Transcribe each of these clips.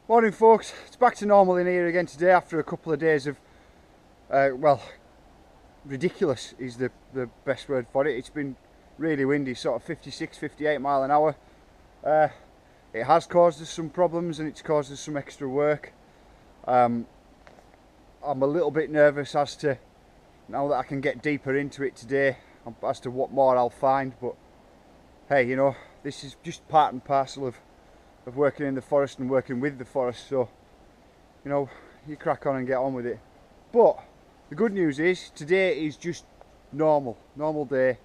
Morning folks, it's back to normal in here again today after a couple of days of, well, ridiculous is the best word for it. It's been really windy, sort of 56, 58 mile an hour. It has caused us some problems and it's caused us some extra work. I'm a little bit nervous as to, now that I can get deeper into it today, as to what more I'll find, but hey, you know, this is just part and parcel of working in the forest and working with the forest, so you know, you crack on and get on with it. But the good news is today is just normal day,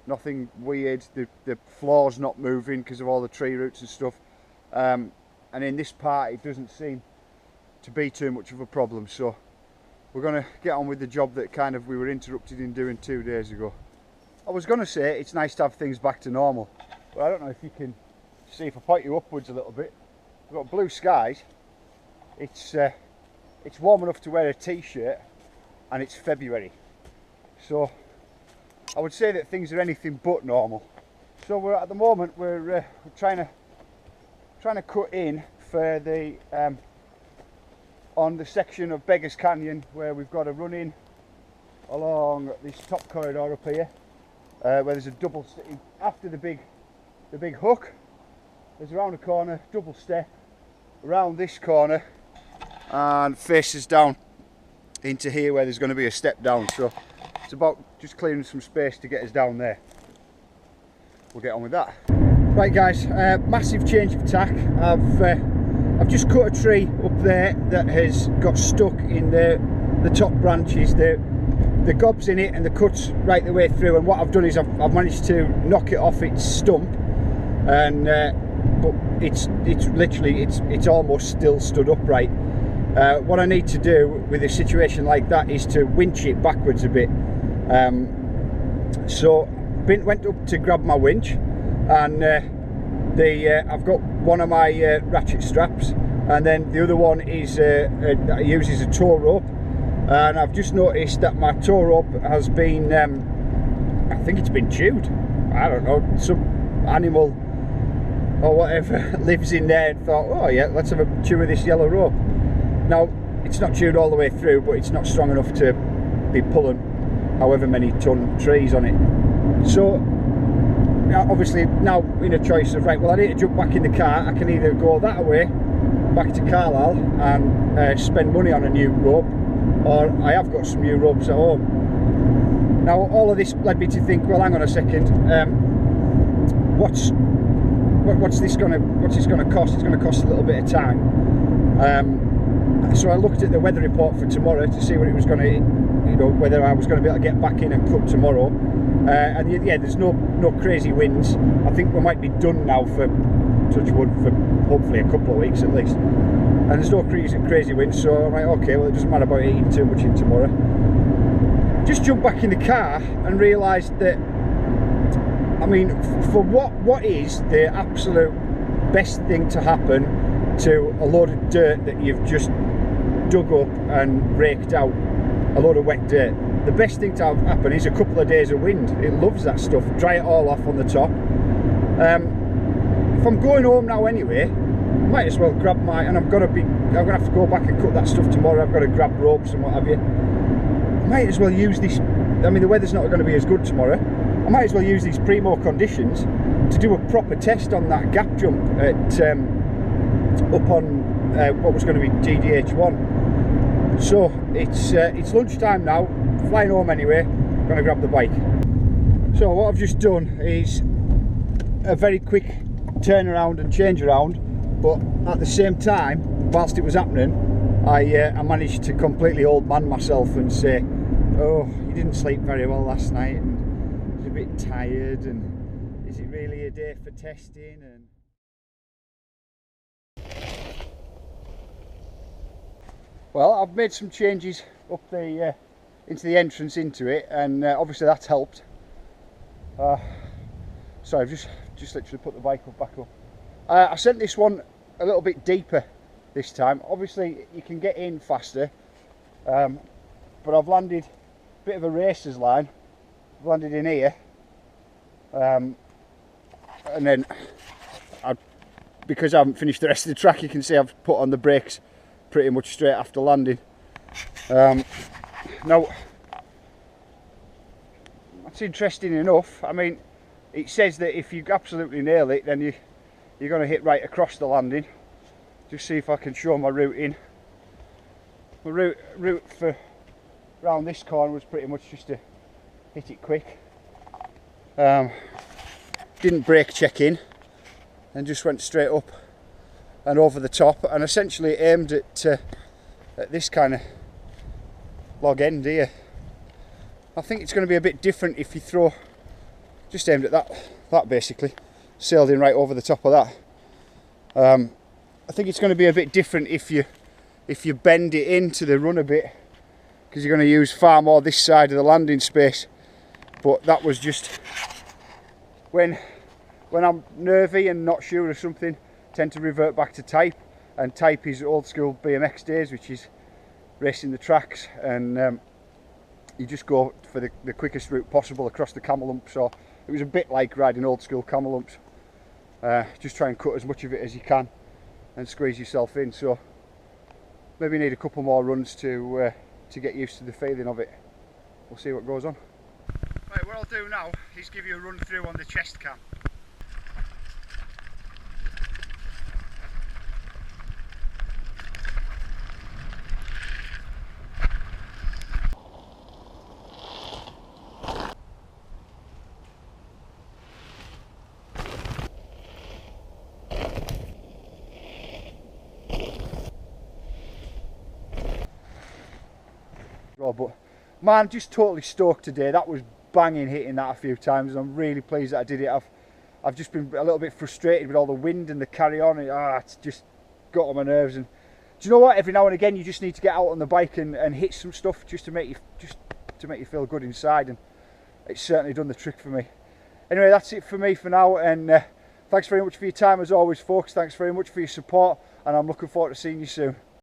nothing weird. The floor's not moving because of all the tree roots and stuff, and in this part it doesn't seem to be too much of a problem, so we're going to get on with the job that kind of we were interrupted in doing 2 days ago. I was going to say it's nice to have things back to normal, but I don't know if you can see. If I point you upwards a little bit, we've got blue skies. It's warm enough to wear a t-shirt, and it's February, so I would say that things are anything but normal. So we're at the moment we're trying to cut in for the on the section of Beggars Canyon where we've got to run in along this top corridor up here, where there's a double after the big hook. There's around the corner, double step around this corner and faces down into here where there's going to be a step down, so it's about just clearing some space to get us down there. We'll get on with that. Right guys, massive change of tack. I've just cut a tree up there that has got stuck in the top branches. The gob's in it and the cut's right the way through, and what I've done is I've managed to knock it off its stump, and but it's literally it's almost still stood upright. What I need to do with a situation like that is to winch it backwards a bit. So went up to grab my winch, and I've got one of my ratchet straps, and then the other one is uses a tow rope, and I've just noticed that my tow rope has been I think it's been chewed. I don't know, some animal or whatever lives in there and thought, oh yeah, let's have a chew of this yellow rope. Now it's not chewed all the way through, but it's not strong enough to be pulling however many ton trees on it. So obviously now in a choice of, right, well, I need to jump back in the car. I can either go that way back to Carlisle and spend money on a new rope, or I have got some new ropes at home. Now all of this led me to think, well, hang on a second, what's this going to cost? It's going to cost a little bit of time. So I looked at the weather report for tomorrow to see what it was going to, you know, whether I was going to be able to get back in and cut tomorrow. And yeah, there's no crazy winds. I think we might be done now for, touch wood, for hopefully a couple of weeks at least. And there's no crazy winds, so I'm like, okay, well, it doesn't matter about eating too much in tomorrow. Just jumped back in the car and realised that, I mean, for what is the absolute best thing to happen to a load of dirt that you've just dug up and raked out, a load of wet dirt, the best thing to happen is a couple of days of wind. It loves that stuff. Dry it all off on the top. If I'm going home now anyway, I might as well grab and I'm gonna have to go back and cut that stuff tomorrow. I've got to grab ropes and what have you. I might as well use this. I mean, the weather's not going to be as good tomorrow. I might as well use these primo conditions to do a proper test on that gap jump at up on what was going to be GDH1. So it's lunchtime now, flying home anyway, going to grab the bike. So what I've just done is a very quick turnaround and change around, but at the same time, whilst it was happening, I managed to completely old man myself and say, oh, you didn't sleep very well last night and you're a bit tired, and is it really a day for testing? And well, I've made some changes up the into the entrance into it, and obviously that's helped. Sorry, I've just literally put the bike back up. I sent this one a little bit deeper this time. Obviously you can get in faster, but I've landed a bit of a racer's line. I've landed in here, and then I because I haven't finished the rest of the track, you can see I've put on the brakes pretty much straight after landing. Now, that's interesting enough. I mean, it says that if you absolutely nail it, then you're going to hit right across the landing. Just see if I can show my route in. My route for around this corner was pretty much just to hit it quick. Didn't brake check in and just went straight up and over the top, and essentially aimed at this kind of log end here. I think it's going to be a bit different if you throw, just aimed at that basically, sailed in right over the top of that. I think it's going to be a bit different if you bend it into the run a bit, because you're going to use far more this side of the landing space. But that was just when I'm nervy and not sure of something, I tend to revert back to type, and type is old school BMX days, which is racing the tracks, and you just go for the quickest route possible across the camel hump. So it was a bit like riding old school camel humps. Just try and cut as much of it as you can and squeeze yourself in. So maybe need a couple more runs to get used to the feeling of it. We'll see what goes on. Right, what I'll do now is give you a run through on the chest cam. But man, just totally stoked today. That was banging, hitting that a few times, and I'm really pleased that I did it. I've just been a little bit frustrated with all the wind and the carry on. It's just got on my nerves. And do you know what? Every now and again, you just need to get out on the bike and hit some stuff just to make you feel good inside. And it's certainly done the trick for me. Anyway, that's it for me for now. And thanks very much for your time as always, folks. Thanks very much for your support, and I'm looking forward to seeing you soon.